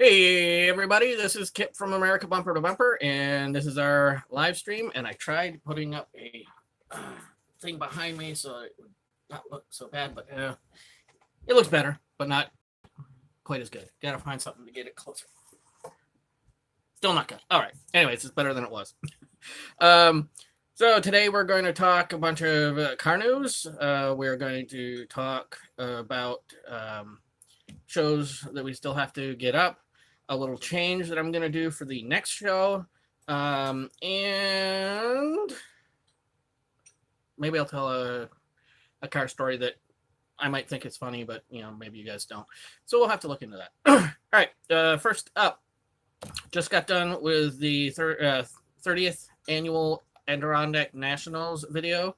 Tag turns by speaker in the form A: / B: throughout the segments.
A: Hey everybody, this is Kip from America Bumper to Bumper, and this is our live stream. And I tried putting up a thing behind me so it would not look so bad, but it looks better, but not quite as good. Gotta find something to get it closer. Still not good. All right. Anyways, it's better than it was. So today we're going to talk a bunch of car news. We're going to talk about shows that we still have to get up, a little change that I'm going to do for the next show, and maybe I'll tell a car story that I might think is funny, but maybe you guys don't. So we'll have to look into that. All right, first up, just got done with the 30th annual Adirondack Nationals video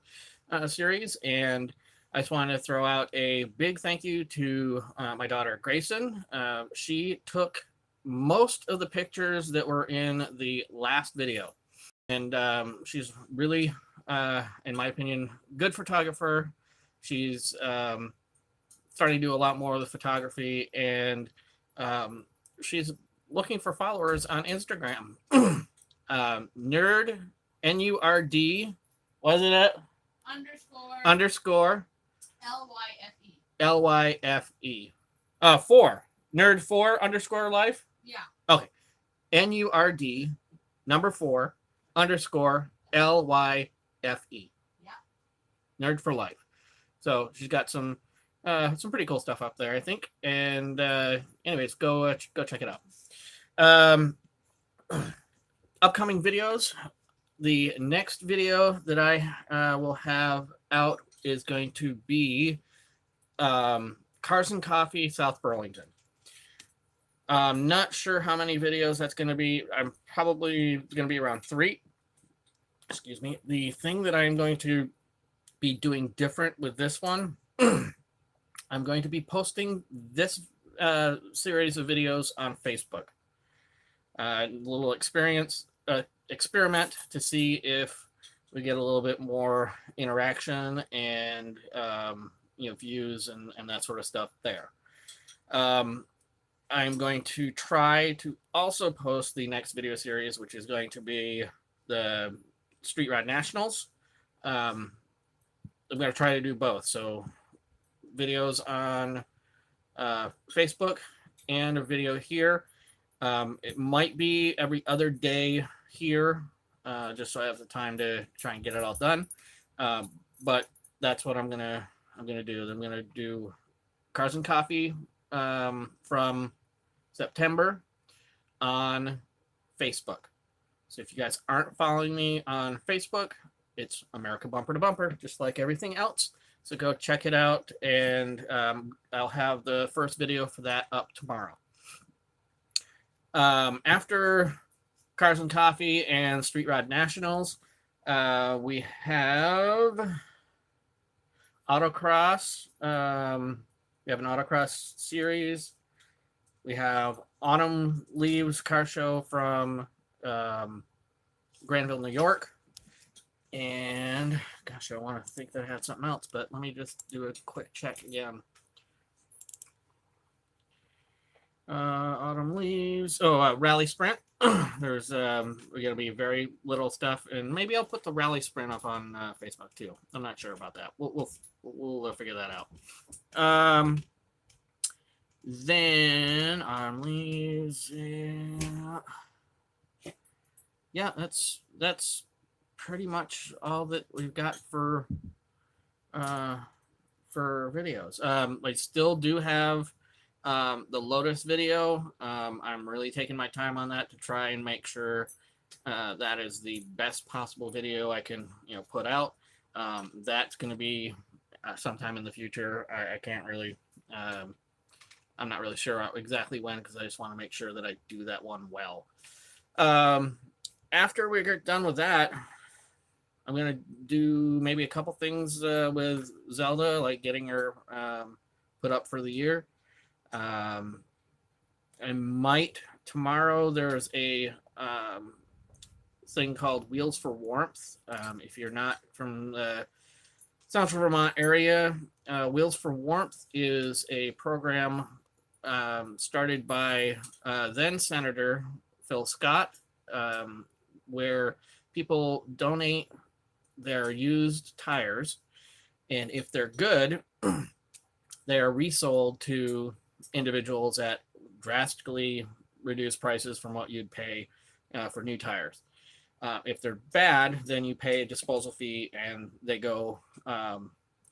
A: series, and I just wanted to throw out a big thank you to my daughter Grayson. She took most of the pictures that were in the last video, and she's really, in my opinion, good photographer. She's starting to do a lot more of the photography, and she's looking for followers on Instagram. Nerd, N-U-R-D, what is it at? Underscore.
B: L-Y-F-E.
A: L-Y-F-E. 4. Nerd 4 underscore life?
B: Yeah.
A: Okay. N-U-R-D, number 4, underscore L-Y-F-E.
B: Yeah.
A: Nerd for life. So she's got some pretty cool stuff up there, I think. And anyways, go check it out. Upcoming videos. The next video that I will have out is going to be Cars and Coffee, South Burlington. I'm not sure how many videos that's going to be. I'm probably going to be around 3. Excuse me. The thing that I'm going to be doing different with this one, I'm going to be posting this series of videos on Facebook. A little experiment to see if we get a little bit more interaction and views and that sort of stuff there. I'm going to try to also post the next video series, which is going to be the Street Rod Nationals. I'm going to try to do both. So videos on Facebook and a video here. It might be every other day here, just so I have the time to try and get it all done. But that's what I'm gonna do. I'm gonna do Cars and Coffee from September on Facebook. So if you guys aren't following me on Facebook, it's America Bumper to Bumper, just like everything else. So go check it out, and I'll have the first video for that up tomorrow. After Cars and Coffee and Street Rod Nationals, we have Autocross. We have an Autocross series. We have Autumn Leaves Car Show from Granville, New York. And, gosh, I want to think that I had something else, but let me just do a quick check again. Autumn Leaves. Rally Sprint. There's we're gonna be very little stuff, and maybe I'll put the Rally Sprint up on Facebook too. I'm not sure about that. We'll figure that out. Then Autumn Leaves. Yeah, that's pretty much all that we've got for videos. I still do have the Lotus video. I'm really taking my time on that to try and make sure that is the best possible video I can put out. That's going to be sometime in the future. I can't really I'm not really sure exactly when, because I just want to make sure that I do that one well. After we get done with that, I'm going to do maybe a couple things with Zelda, like getting her put up for the year. I might tomorrow. There's a thing called Wheels for Warmth. If you're not from the Central Vermont area, Wheels for Warmth is a program started by then Senator Phil Scott, where people donate their used tires, and if they're good, they are resold to individuals at drastically reduced prices from what you'd pay for new tires. If they're bad, then you pay a disposal fee and they go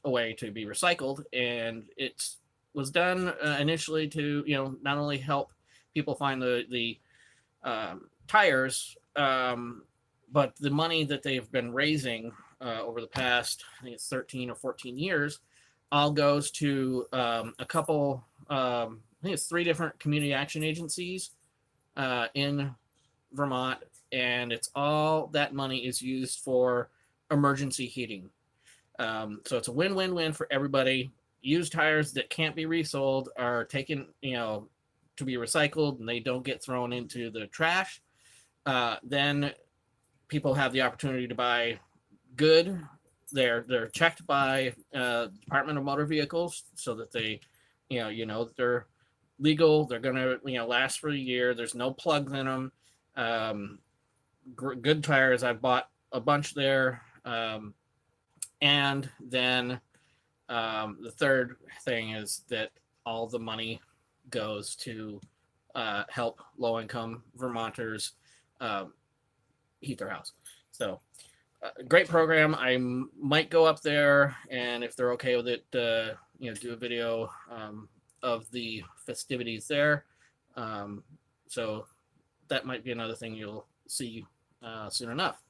A: away to be recycled. And it was done initially to, not only help people find the tires, but the money that they've been raising over the past, I think it's 13 or 14 years, all goes to a couple, I think it's 3 different community action agencies in Vermont, and it's all that money is used for emergency heating. So it's a win-win-win for everybody. Used tires that can't be resold are taken, to be recycled, and they don't get thrown into the trash. Then people have the opportunity to buy good. They're checked by Department of Motor Vehicles so that they, that they're legal. They're gonna, last for a year. There's no plugs in them. Good tires. I've bought a bunch there. And then the third thing is that all the money goes to help low-income Vermonters heat their house. So great program. I might go up there, and if they're okay with it, do a video of the festivities there. So that might be another thing you'll see soon enough.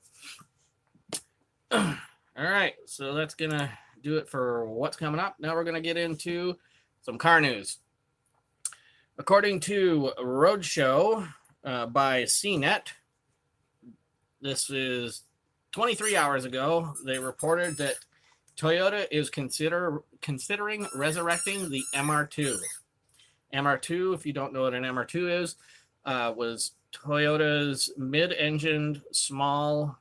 A: All right, so that's gonna do it for what's coming up. Now we're gonna get into some car news. According to Roadshow by CNET, this is 23 hours ago, they reported that Toyota is considering resurrecting the MR2. MR2, if you don't know what an MR2 is, was Toyota's mid-engined small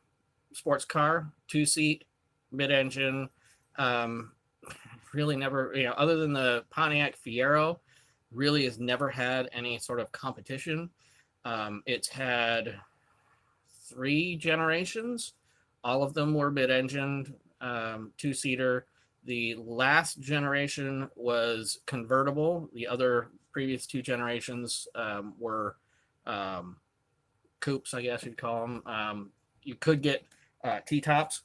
A: sports car, 2-seat, mid-engine. Really never, other than the Pontiac Fiero, really has never had any sort of competition. It's had 3 generations. All of them were mid-engined, 2-seater. The last generation was convertible. The other previous 2 generations were coupes, I guess you'd call them. You could get T-tops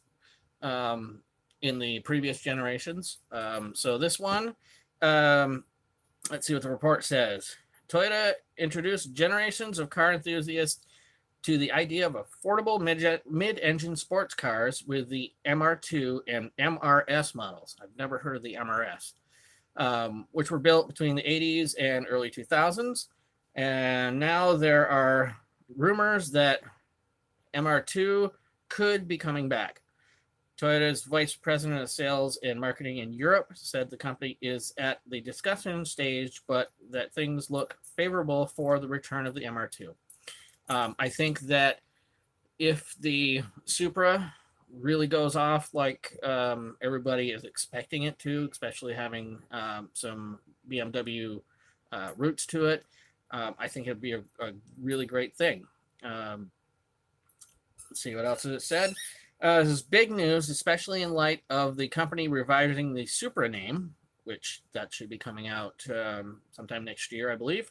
A: in the previous generations. So this one, let's see what the report says. Toyota introduced generations of car enthusiasts to the idea of affordable mid-engine sports cars with the MR2 and MRS models. I've never heard of the MRS, which were built between the 80s and early 2000s. And now there are rumors that MR2 could be coming back. Toyota's vice president of sales and marketing in Europe said the company is at the discussion stage, but that things look favorable for the return of the MR2. I think that if the Supra really goes off like everybody is expecting it to, especially having some BMW roots to it, I think it'd be a really great thing. Let's see, what else has it said? This is big news, especially in light of the company revising the Supra name, which that should be coming out sometime next year, I believe.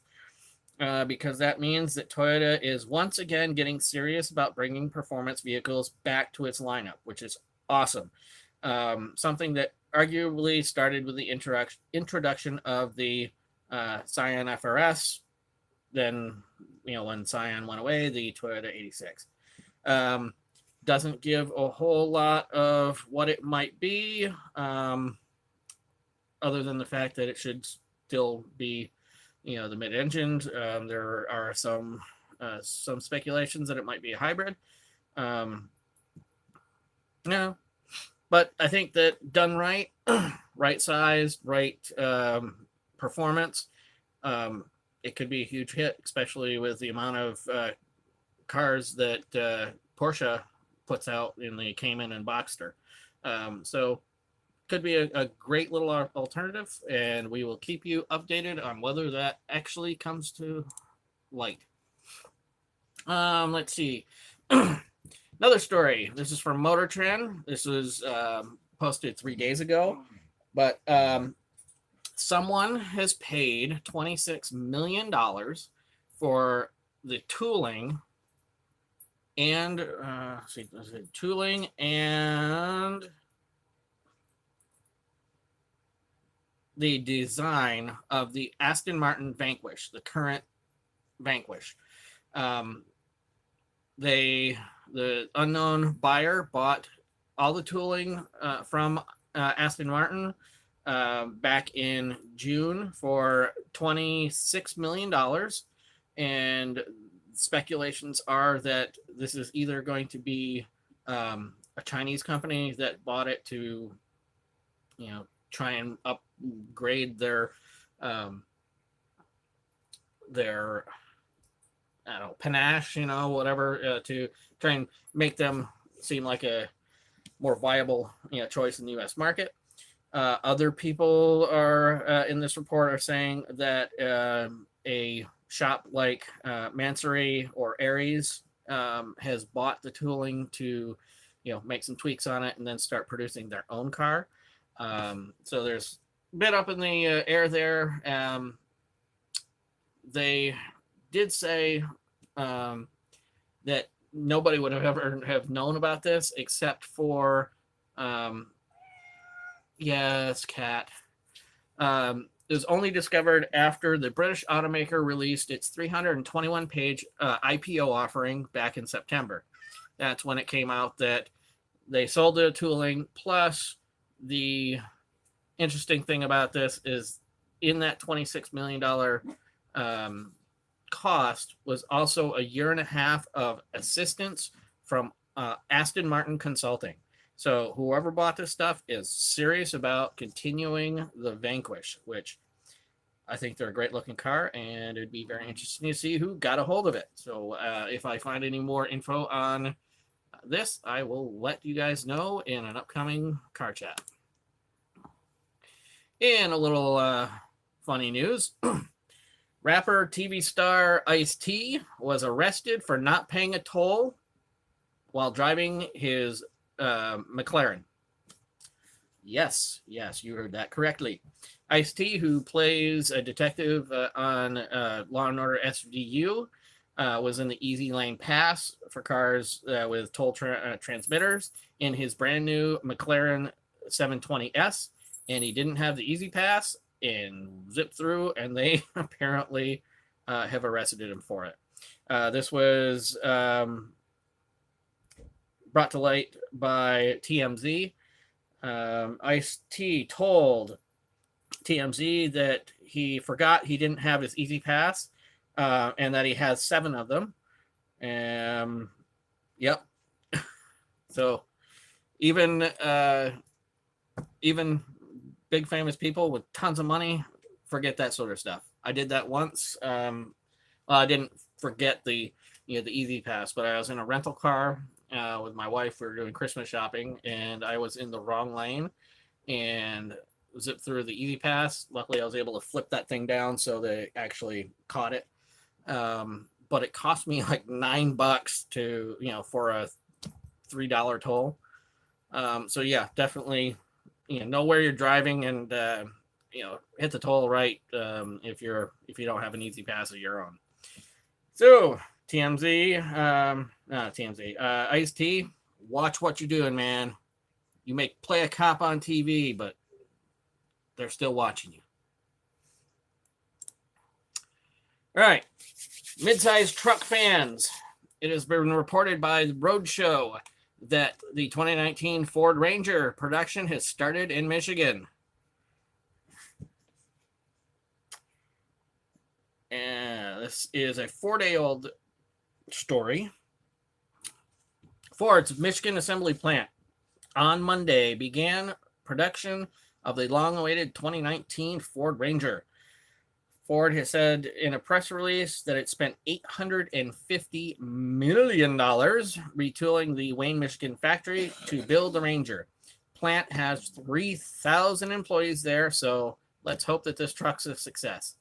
A: Because that means that Toyota is once again getting serious about bringing performance vehicles back to its lineup, which is awesome. Something that arguably started with the introduction of the Scion FRS. Then, when Scion went away, the Toyota 86. Doesn't give a whole lot of what it might be, other than the fact that it should still be the mid-engine. There are some speculations that it might be a hybrid. But I think that done right, right size, right performance, it could be a huge hit, especially with the amount of cars that Porsche puts out in the Cayman and Boxster. So could be a great little alternative, and we will keep you updated on whether that actually comes to light. Let's see. Another story. This is from Motor Trend. This was posted 3 days ago, but someone has paid $26 million for the tooling and tooling and the design of the Aston Martin Vanquish, the current Vanquish. The unknown buyer bought all the tooling from Aston Martin back in June for $26 million. And speculations are that this is either going to be a Chinese company that bought it to, try and upgrade their I don't know, panache, whatever, to try and make them seem like a more viable, choice in the U.S. market. Other people are in this report are saying that a shop like Mansory or Aries has bought the tooling to, make some tweaks on it and then start producing their own car. So there's a bit up in the air there. They did say that nobody would have ever have known about this except for yes, cat. It was only discovered after the British automaker released its 321-page IPO offering back in September. That's when it came out that they sold the tooling. Plus, the interesting thing about this is in that $26 million cost was also a year and a half of assistance from Aston Martin Consulting. So whoever bought this stuff is serious about continuing the Vanquish, which I think they're a great looking car, and it'd be very interesting to see who got a hold of it. So if I find any more info on this, I will let you guys know in an upcoming car chat. In a little funny news, rapper TV star Ice-T was arrested for not paying a toll while driving his McLaren. Yes, you heard that correctly. Ice-T, who plays a detective on Law & Order SVU, was in the Easy Lane Pass for cars with toll transmitters in his brand new McLaren 720S, and he didn't have the Easy Pass and zipped through, and they apparently have arrested him for it. This was brought to light by TMZ. Ice-T told TMZ that he forgot he didn't have his Easy Pass and that he has 7 of them. Yep. So even big famous people with tons of money forget that sort of stuff. I did that once. I didn't forget the Easy Pass, but I was in a rental car with my wife. We were doing Christmas shopping, and I was in the wrong lane and zipped through the Easy Pass. Luckily, I was able to flip that thing down so they actually caught it. But it cost me like $9 to for a $3 toll. So yeah, definitely know where you're driving and hit the toll right if you don't have an Easy Pass of your own. So Ice-T, watch what you're doing, man. You may play a cop on TV, but they're still watching you. All right, mid-sized truck fans. It has been reported by the Roadshow that the 2019 Ford Ranger production has started in Michigan. And this is a 4-day-old story. Ford's Michigan assembly plant on Monday began production of the long-awaited 2019 Ford Ranger. Ford has said in a press release that it spent $850 million retooling the Wayne, Michigan factory to build the Ranger. plant has 3,000 employees there, so let's hope that this truck's a success.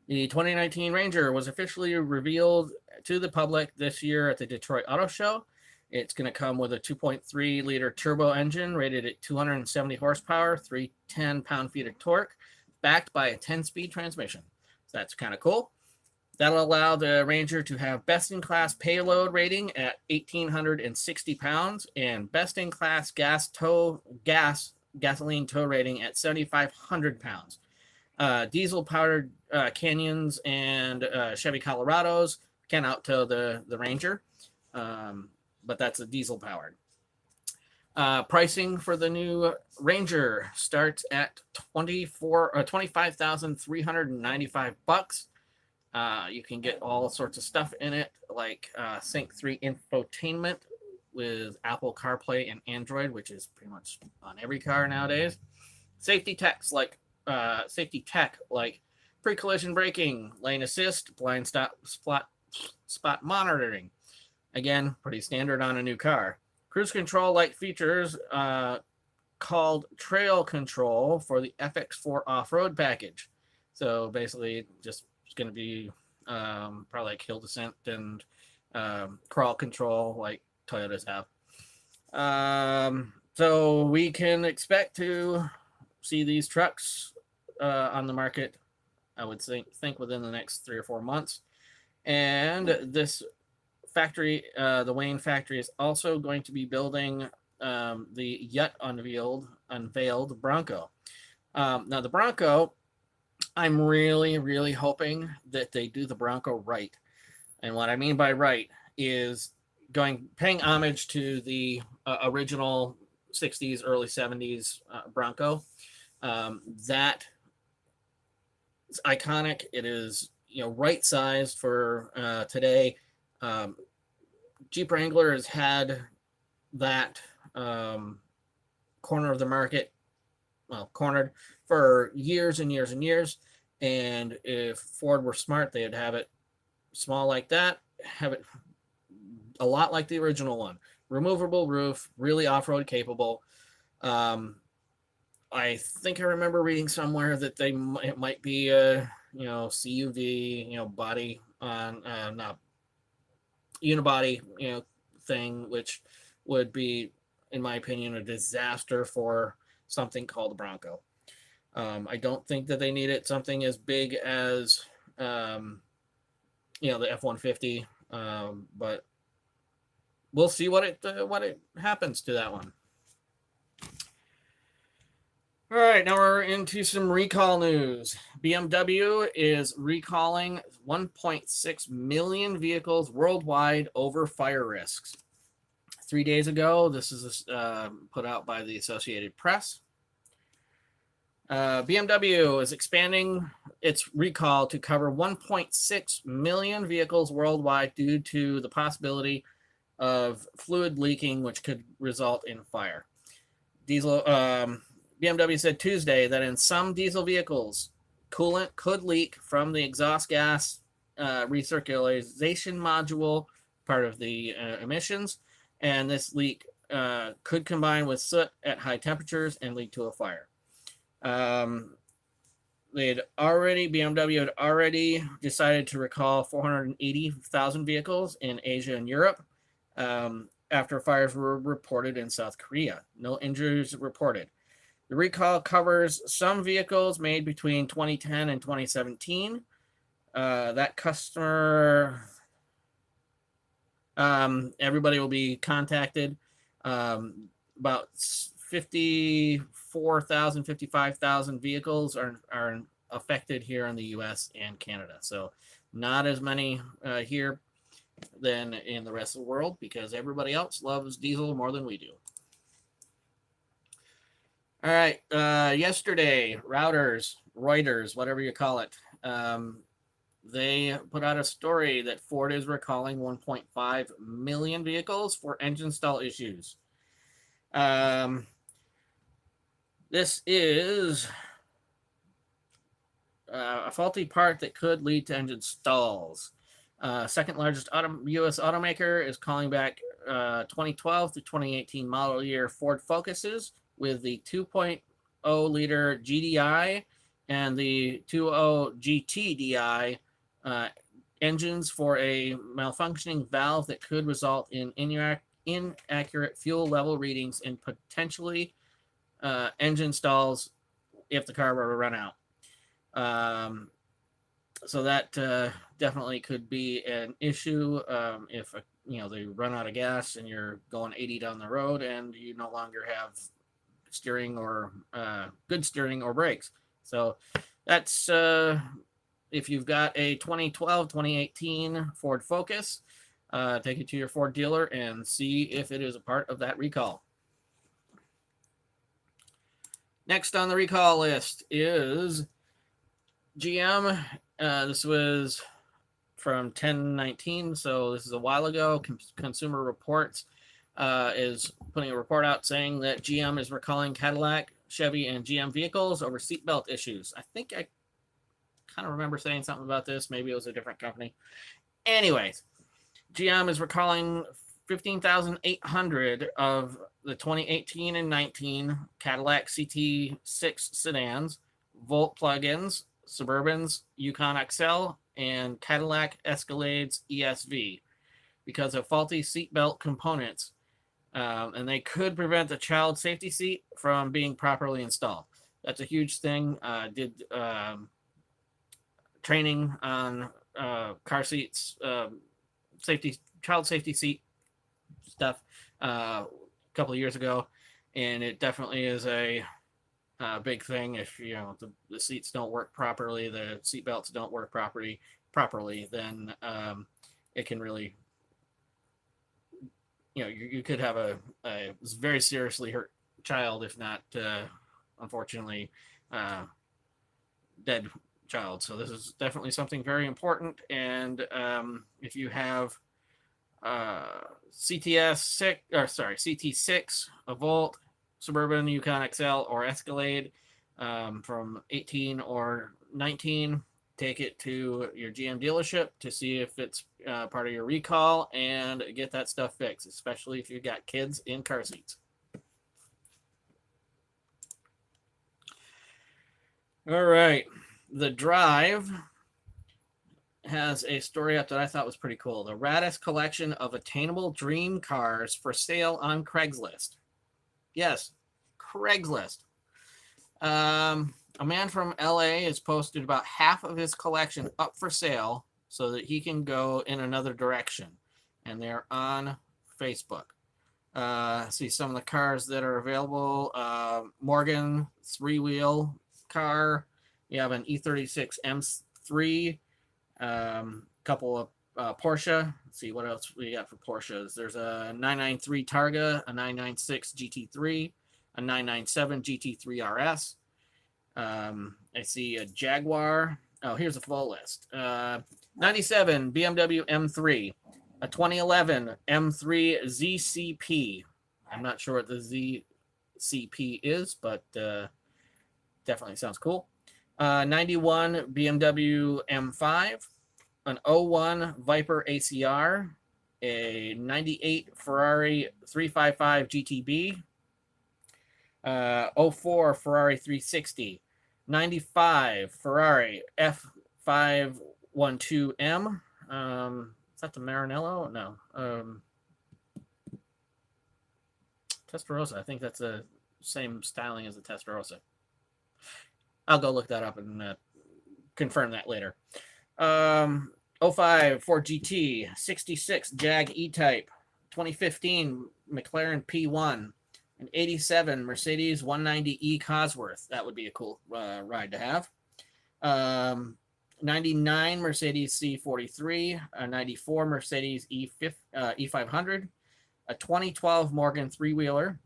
A: The 2019 Ranger was officially revealed to the public this year at the Detroit Auto Show. It's going to come with a 2.3-liter turbo engine rated at 270 horsepower, 310 pound-feet of torque, backed by a 10-speed transmission. So that's kind of cool. That'll allow the Ranger to have best-in-class payload rating at 1,860 pounds and best-in-class gasoline tow rating at 7,500 pounds. Diesel-powered Canyons and Chevy Colorados can out-tow the Ranger, but that's a diesel-powered. Pricing for the new Ranger starts at $25,395. You can get all sorts of stuff in it, like Sync 3 infotainment with Apple CarPlay and Android, which is pretty much on every car nowadays. Safety tech like pre-collision braking, lane assist, blind spot monitoring. Again, pretty standard on a new car. Cruise control-like features called Trail Control for the FX4 off-road package. So basically, just it's going to be probably like hill descent and crawl control like Toyotas have. So we can expect to see these trucks on the market, I would think within the next 3 or 4 months. And this factory, the Wayne factory, is also going to be building the yet unveiled Bronco. Now the Bronco, I'm really hoping that they do the Bronco right. And what I mean by right is paying homage to the original 60s, early 70s Bronco. That is iconic. It is, right sized for today. Jeep Wrangler has had that corner of the market, cornered for years and years and years. And if Ford were smart, they'd have it small like that, have it a lot like the original one. Removable roof, really off-road capable. I think I remember reading somewhere that it might be a CUV body on not unibody thing, which would be, in my opinion, a disaster for something called the Bronco. I don't think that they needed something as big as the F-150, but we'll see what it happens to that one. All right, now we're into some recall news. BMW is recalling 1.6 million vehicles worldwide over fire risks. 3 days ago, this is put out by the Associated Press. BMW is expanding its recall to cover 1.6 million vehicles worldwide due to the possibility of fluid leaking, which could result in fire. BMW said Tuesday that in some diesel vehicles, coolant could leak from the exhaust gas recirculation module, part of the emissions, and this leak could combine with soot at high temperatures and lead to a fire. BMW had already decided to recall 480,000 vehicles in Asia and Europe after fires were reported in South Korea. No injuries reported. The recall covers some vehicles made between 2010 and 2017. That customer, everybody will be contacted. About 55,000 vehicles are affected here in the U.S. and Canada. So not as many here than in the rest of the world, because everybody else loves diesel more than we do. All right. Yesterday, Reuters, whatever you call it, they put out a story that Ford is recalling 1.5 million vehicles for engine stall issues. This is a faulty part that could lead to engine stalls. Second largest U.S. automaker is calling back 2012 to 2018 model year Ford Focuses with the 2.0 liter GDI and the 2.0 GTDI engines for a malfunctioning valve that could result in inaccurate fuel level readings and potentially engine stalls if the car were to run out. So that definitely could be an issue if they run out of gas and you're going 80 down the road and you no longer have steering or good steering or brakes. So that's if you've got a 2012, 2018 Ford Focus, take it to your Ford dealer and see if it is a part of that recall. Next on the recall list is GM. This was from 10/19, so this is a while ago. Consumer Reports is putting a report out saying that GM is recalling Cadillac, Chevy, and GM vehicles over seatbelt issues. I think I kind of remember saying something about this. Maybe it was a different company. Anyways, GM is recalling 15,800 of the 2018 and 19 Cadillac CT6 sedans, Volt plugins, Suburbans, Yukon XL, and Cadillac Escalades ESV because of faulty seatbelt components, and they could prevent the child safety seat from being properly installed. That's a huge thing. Did training on car seats, child safety seat stuff a couple of years ago, and it definitely is a big thing. If the seats don't work properly, the seat belts don't work properly, then it can really, you could have a very seriously hurt child, if not unfortunately dead child. So this is definitely something very important. And if you have CT6, a Volt, Suburban, Yukon XL, or Escalade from 18 or 19, take it to your GM dealership to see if it's part of your recall and get that stuff fixed, especially if you've got kids in car seats. All right. The Drive has a story up that I thought was pretty cool. The raddest collection of attainable dream cars for sale on Craigslist. Yes, Craigslist. A man from LA has posted about half of his collection up for sale so that he can go in another direction. And they're on Facebook. See some of the cars that are available. Morgan 3-wheel car. You have an E36 M3. Couple of Porsche. Let's see what else we got for Porsches. There's a 993 Targa, a 996 GT3, a 997 GT3 RS. I see a Jaguar. Oh, here's a full list. 97 BMW M3, a 2011 M3 ZCP. I'm not sure what the ZCP is, but definitely sounds cool. 91 BMW M5, an 01 Viper ACR, a 98 Ferrari 355 GTB, 04 Ferrari 360, 95 Ferrari F512M. Is that the Maranello? No. Testarossa. I think that's the same styling as the Testarossa. I'll go look that up and confirm that later. 05 Ford GT, 66 Jag E-Type, 2015 McLaren P1, an 87 Mercedes 190E Cosworth. That would be a cool ride to have. 99 Mercedes C43, a 94 Mercedes E500, a 2012 Morgan 3-wheeler,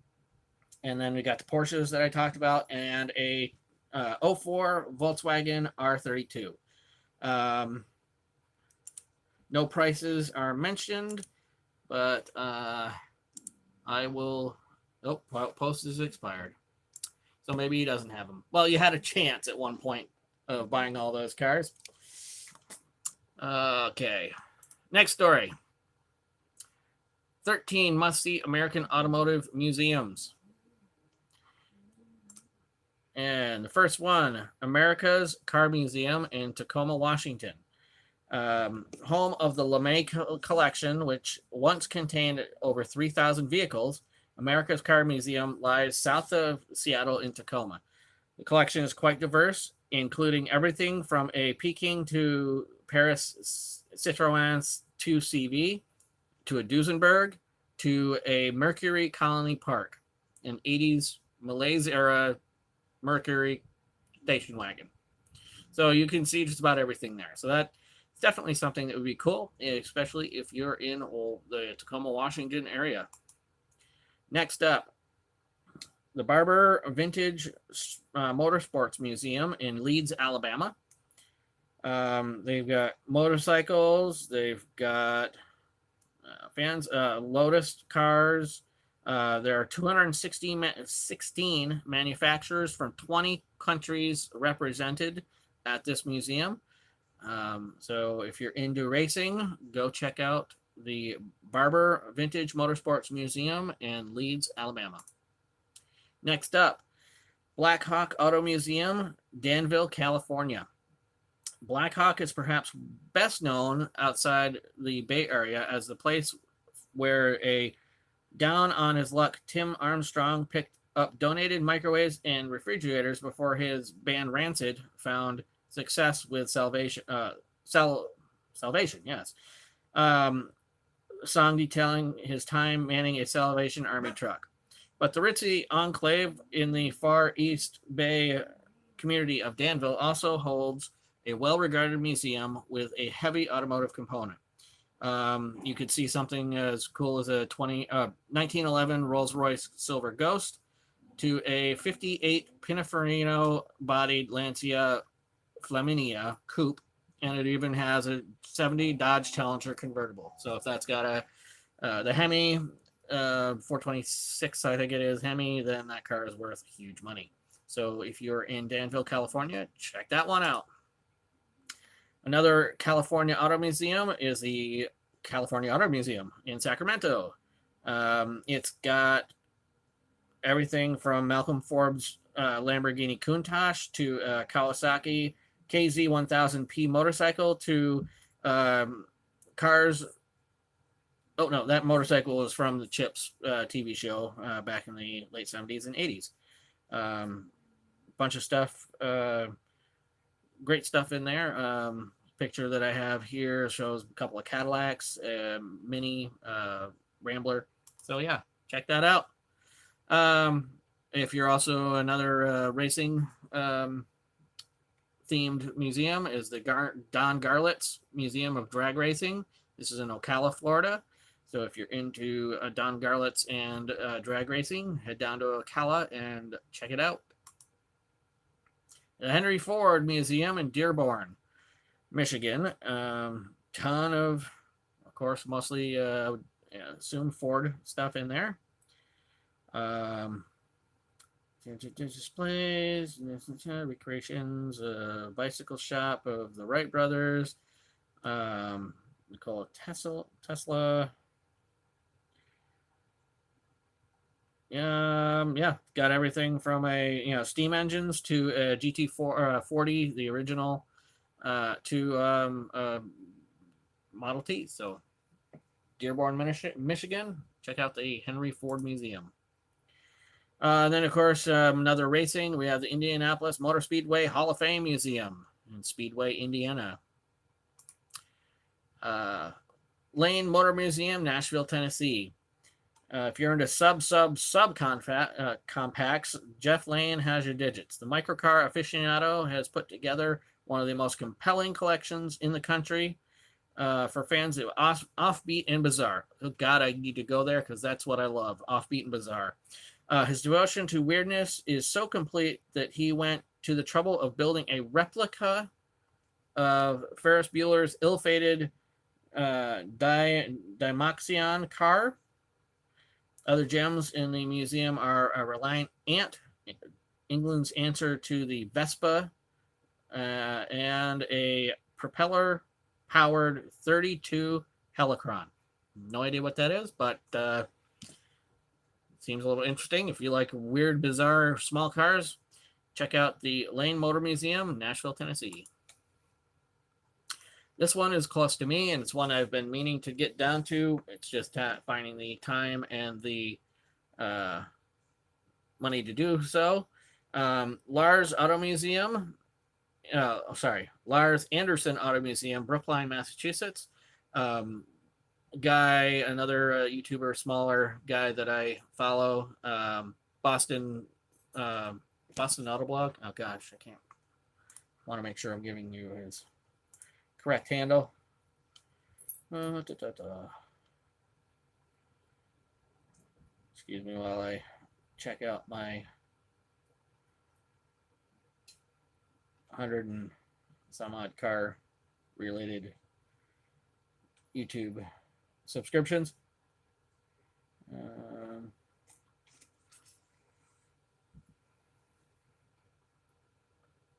A: and then we got the Porsches that I talked about, and a 04 Volkswagen R32. No prices are mentioned, but I will. Oh, post is expired, so maybe he doesn't have them. Well, you had a chance at one point of buying all those cars. Okay, next story. 13 must-see American automotive museums. And the first one, America's Car Museum in Tacoma, Washington. Home of the LeMay Collection, which once contained over 3,000 vehicles. America's Car Museum lies south of Seattle in Tacoma. The collection is quite diverse, including everything from a Peking to Paris Citroën 2CV to a Duesenberg to a Mercury Colony Park, an 80s Malaise era Mercury station wagon. So you can see just about everything there. So that's definitely something that would be cool, especially if you're in the Tacoma, Washington area. Next up, the Barber Vintage Motorsports Museum in Leeds, Alabama. They've got motorcycles. They've got Lotus cars. There are 216 manufacturers from 20 countries represented at this museum. So if you're into racing, go check out the Barber Vintage Motorsports Museum in Leeds, Alabama. Next up, Black Hawk Auto Museum, Danville, California. Black Hawk is perhaps best known outside the Bay Area as the place where a down on his luck Tim Armstrong picked up donated microwaves and refrigerators before his band Rancid found success with Salvation. Salvation, yes. Song detailing his time manning a Salvation Army truck. But the ritzy enclave in the Far East Bay community of Danville also holds a well-regarded museum with a heavy automotive component. You could see something as cool as a 1911 Rolls-Royce Silver Ghost to a 58 Pininfarina-bodied Lancia Flaminia coupe, and it even has a 70 Dodge Challenger convertible. So if that's got the Hemi 426, I think it is Hemi, then that car is worth huge money. So if you're in Danville, California, check that one out. Another California Auto Museum is the California Auto Museum in Sacramento. It's got everything from Malcolm Forbes' Lamborghini Countach to Kawasaki KZ1000P motorcycle to cars. Oh, no, that motorcycle was from the Chips TV show back in the late 70s and 80s. Bunch of stuff. Great stuff in there. Picture that I have here shows a couple of Cadillacs, Mini, Rambler. So yeah, check that out. If you're also another racing themed museum is the Don Garlits Museum of Drag Racing. This is in Ocala, Florida. So if you're into Don Garlits and drag racing, head down to Ocala and check it out. The Henry Ford Museum in Dearborn, Michigan. Ton of course, mostly assume Ford stuff in there. Displays, recreations, bicycle shop of the Wright brothers. Nikola Tesla. Yeah, got everything from steam engines to a GT40, the original, to Model T. So, Dearborn, Michigan. Check out the Henry Ford Museum. Then, of course, another racing. We have the Indianapolis Motor Speedway Hall of Fame Museum in Speedway, Indiana. Lane Motor Museum, Nashville, Tennessee. If you're into compacts, Jeff Lane has your digits. The microcar aficionado has put together one of the most compelling collections in the country for fans of offbeat and bizarre. Oh God, I need to go there because that's what I love, offbeat and bizarre. His devotion to weirdness is so complete that he went to the trouble of building a replica of Ferris Bueller's ill-fated Dymaxion car. Other gems in the museum are a Reliant Ant, England's answer to the Vespa, and a propeller-powered 32 Helicron. No idea what that is, but seems a little interesting. If you like weird, bizarre, small cars, check out the Lane Motor Museum, Nashville, Tennessee. This one is close to me, and it's one I've been meaning to get down to. It's just finding the time and the money to do so. Lars Auto Museum, Lars Anderson Auto Museum, Brookline, Massachusetts. Another YouTuber, smaller guy that I follow, Boston Autoblog. Oh gosh, I can't. Want to make sure I'm giving you his correct handle. Excuse me while I check out my 100 and some odd car related YouTube subscriptions.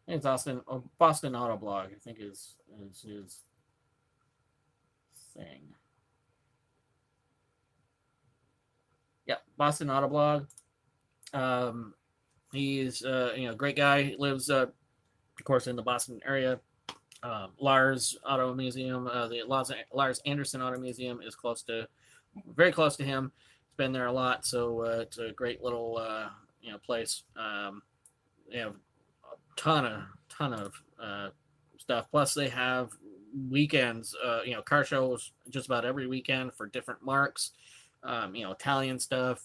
A: It's Boston Autoblog, I think is his thing. Yeah, Boston Autoblog. He's a great guy. He lives, of course, in the Boston area. Lars Auto Museum, the Lars Anderson Auto Museum is very close to him. It's been there a lot, so it's a great little place. They have a ton of stuff. Plus, they have weekends, car shows just about every weekend for different marques. Italian stuff,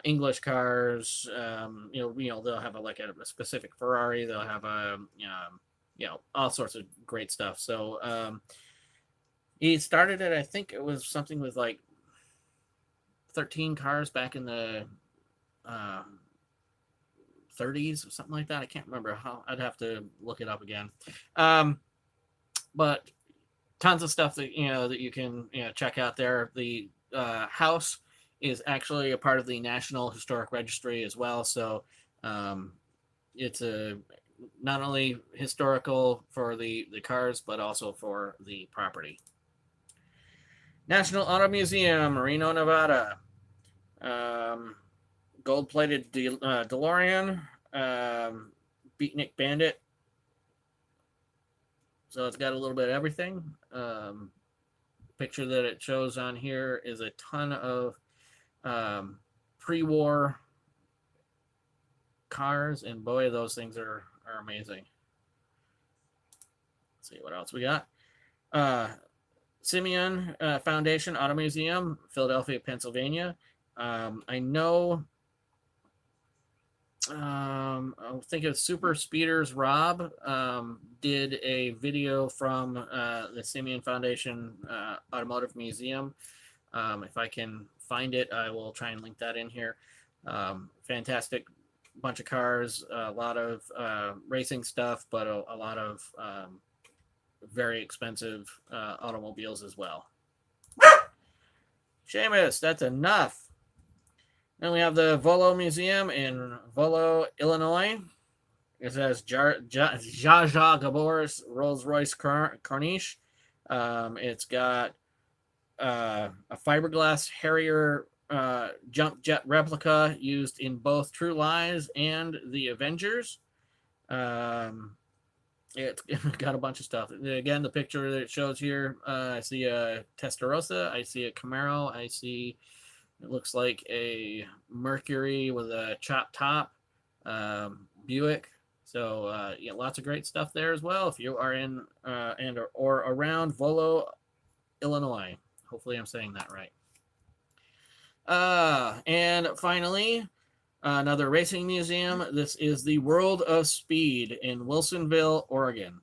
A: English cars. They'll have a specific Ferrari. They'll have all sorts of great stuff. So he started it. I think it was something with like 13 cars back in the 30s or something like that. I can't remember how. I'd have to look it up again. But tons of stuff that you can check out there. The house is actually a part of the National Historic Registry as well. So it's not only historical for the cars, but also for the property. National Auto Museum, Reno, Nevada. Gold-plated DeLorean, Beatnik Bandit. So it's got a little bit of everything. Picture that it shows on here is a ton of pre-war cars, and boy, those things are amazing. Let's see what else we got. Simeon Foundation Auto Museum, Philadelphia, Pennsylvania. I know. I think it's Super Speeders Rob did a video from the Simeon Foundation Automotive Museum. If I can find it, I will try and link that in here. Fantastic bunch of cars, a lot of racing stuff, but a lot of very expensive automobiles as well. Seamus, that's enough. Then we have the Volo Museum in Volo, Illinois. It says Zsa Zsa Gabor's Rolls-Royce Corniche. It's got a fiberglass Harrier jump jet replica used in both True Lies and The Avengers. It's got a bunch of stuff. Again, the picture that it shows here, I see a Testarossa, I see a Camaro, I see... It looks like a Mercury with a chopped top, Buick. So lots of great stuff there as well. If you are in or around Volo, Illinois, hopefully I'm saying that right. And finally, another racing museum. This is the World of Speed in Wilsonville, Oregon.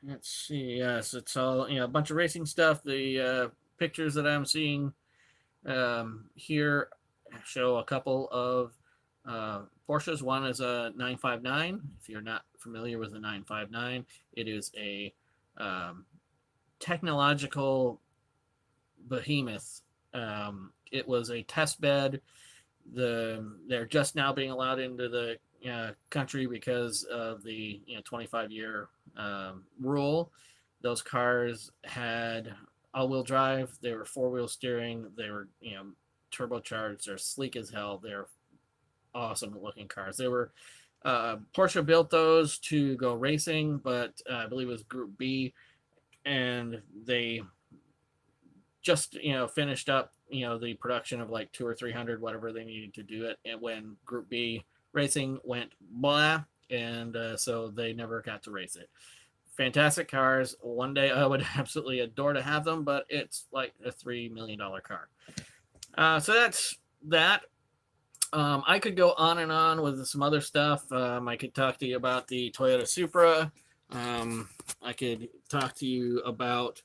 A: Let's see. Yes, it's all a bunch of racing stuff. The pictures that I'm seeing here show a couple of Porsches. One is a 959. If you're not familiar with the 959, it is a technological behemoth. It was a test bed. They're just now being allowed into the country because of the 25-year rule. Those cars had all-wheel drive. They were four-wheel steering. They were, turbocharged. They're sleek as hell. They're awesome-looking cars. They were Porsche built those to go racing, but I believe it was Group B, and they just finished up the production of like 200 or 300, whatever they needed to do it, and when Group B racing went blah, and so they never got to race it. Fantastic cars. One day I would absolutely adore to have them, but it's like a $3 million car. So that's that. I could go on and on with some other stuff. I could talk to you about the Toyota Supra. I could talk to you about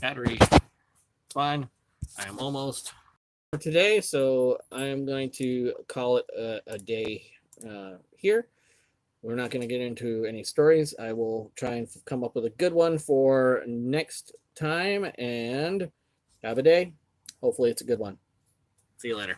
A: battery. It's fine. I am almost for today, so I am going to call it a day here. We're not going to get into any stories. I will try and come up with a good one for next time, and have a day. Hopefully it's a good one. See you later.